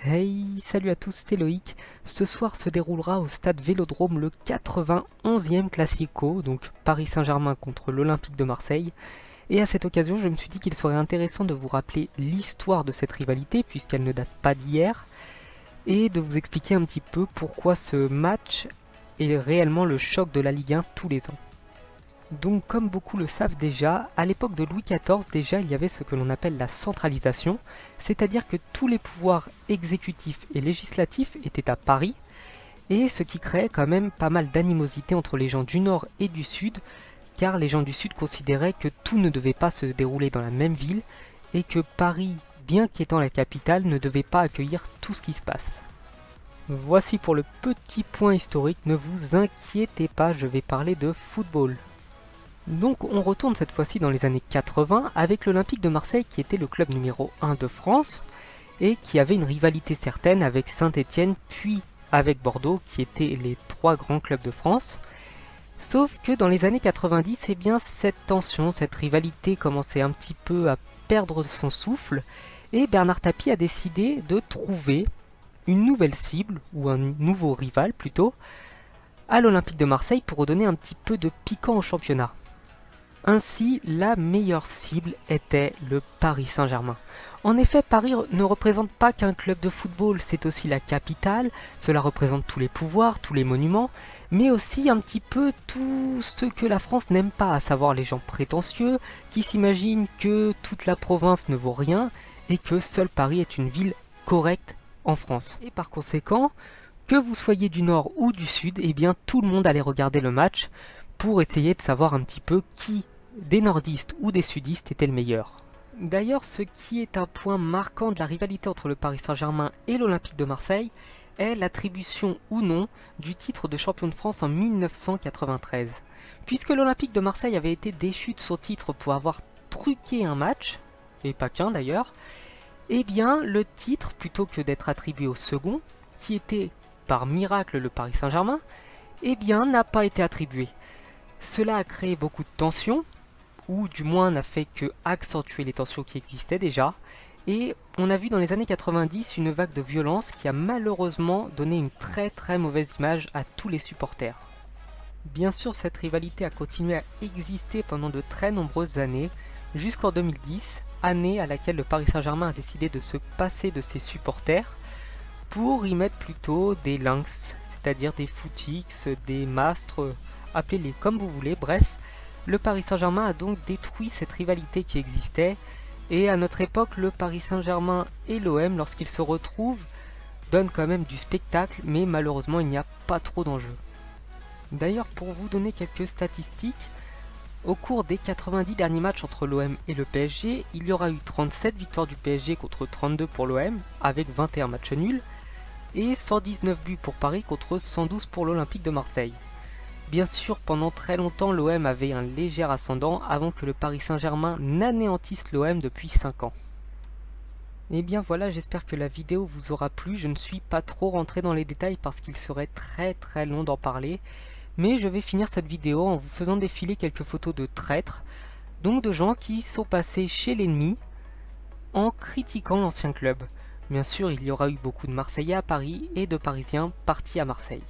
Hey, salut à tous, c'est Loïc. Ce soir se déroulera au stade Vélodrome le 91e Classico, donc Paris Saint-Germain contre l'Olympique de Marseille. Et à cette occasion, je me suis dit qu'il serait intéressant de vous rappeler l'histoire de cette rivalité, puisqu'elle ne date pas d'hier, et de vous expliquer un petit peu pourquoi ce match est réellement le choc de la Ligue 1 tous les ans. Donc comme beaucoup le savent déjà, à l'époque de Louis XIV déjà il y avait ce que l'on appelle la centralisation, c'est-à-dire que tous les pouvoirs exécutifs et législatifs étaient à Paris, et ce qui créait quand même pas mal d'animosité entre les gens du nord et du sud, car les gens du sud considéraient que tout ne devait pas se dérouler dans la même ville, et que Paris, bien qu'étant la capitale, ne devait pas accueillir tout ce qui se passe. Voici pour le petit point historique, ne vous inquiétez pas, je vais parler de football. Donc on retourne cette fois-ci dans les années 80 avec l'Olympique de Marseille qui était le club numéro 1 de France et qui avait une rivalité certaine avec Saint-Étienne puis avec Bordeaux qui étaient les trois grands clubs de France. Sauf que dans les années 90, eh bien, cette tension, cette rivalité commençait un petit peu à perdre son souffle et Bernard Tapie a décidé de trouver une nouvelle cible, ou un nouveau rival plutôt, à l'Olympique de Marseille pour redonner un petit peu de piquant au championnat. Ainsi, la meilleure cible était le Paris Saint-Germain. En effet, Paris ne représente pas qu'un club de football, c'est aussi la capitale, cela représente tous les pouvoirs, tous les monuments, mais aussi un petit peu tout ce que la France n'aime pas, à savoir les gens prétentieux, qui s'imaginent que toute la province ne vaut rien, et que seul Paris est une ville correcte en France. Et par conséquent, que vous soyez du nord ou du sud, eh bien tout le monde allait regarder le match pour essayer de savoir un petit peu qui des nordistes ou des sudistes était le meilleur. D'ailleurs, ce qui est un point marquant de la rivalité entre le Paris Saint-Germain et l'Olympique de Marseille est l'attribution ou non du titre de champion de France en 1993. Puisque l'Olympique de Marseille avait été déchu de son titre pour avoir truqué un match, et pas qu'un d'ailleurs, eh bien le titre, plutôt que d'être attribué au second, qui était par miracle le Paris Saint-Germain, eh bien n'a pas été attribué. Cela a créé beaucoup de tensions, ou du moins n'a fait que accentuer les tensions qui existaient déjà, et on a vu dans les années 90 une vague de violence qui a malheureusement donné une très mauvaise image à tous les supporters. Bien sûr, cette rivalité a continué à exister pendant de très nombreuses années, jusqu'en 2010, année à laquelle le Paris Saint-Germain a décidé de se passer de ses supporters pour y mettre plutôt des lynx, c'est-à-dire des footix, des mastres, appelez-les comme vous voulez, bref. Le Paris Saint-Germain a donc détruit cette rivalité qui existait, et à notre époque, le Paris Saint-Germain et l'OM, lorsqu'ils se retrouvent, donnent quand même du spectacle, mais malheureusement il n'y a pas trop d'enjeux. D'ailleurs, pour vous donner quelques statistiques, au cours des 90 derniers matchs entre l'OM et le PSG, il y aura eu 37 victoires du PSG contre 32 pour l'OM, avec 21 matchs nuls, et 119 buts pour Paris contre 112 pour l'Olympique de Marseille. Bien sûr, pendant très longtemps, l'OM avait un léger ascendant avant que le Paris Saint-Germain n'anéantisse l'OM depuis 5 ans. Et bien voilà, j'espère que la vidéo vous aura plu. Je ne suis pas trop rentré dans les détails parce qu'il serait très long d'en parler. Mais je vais finir cette vidéo en vous faisant défiler quelques photos de traîtres, donc de gens qui sont passés chez l'ennemi en critiquant l'ancien club. Bien sûr, il y aura eu beaucoup de Marseillais à Paris et de Parisiens partis à Marseille.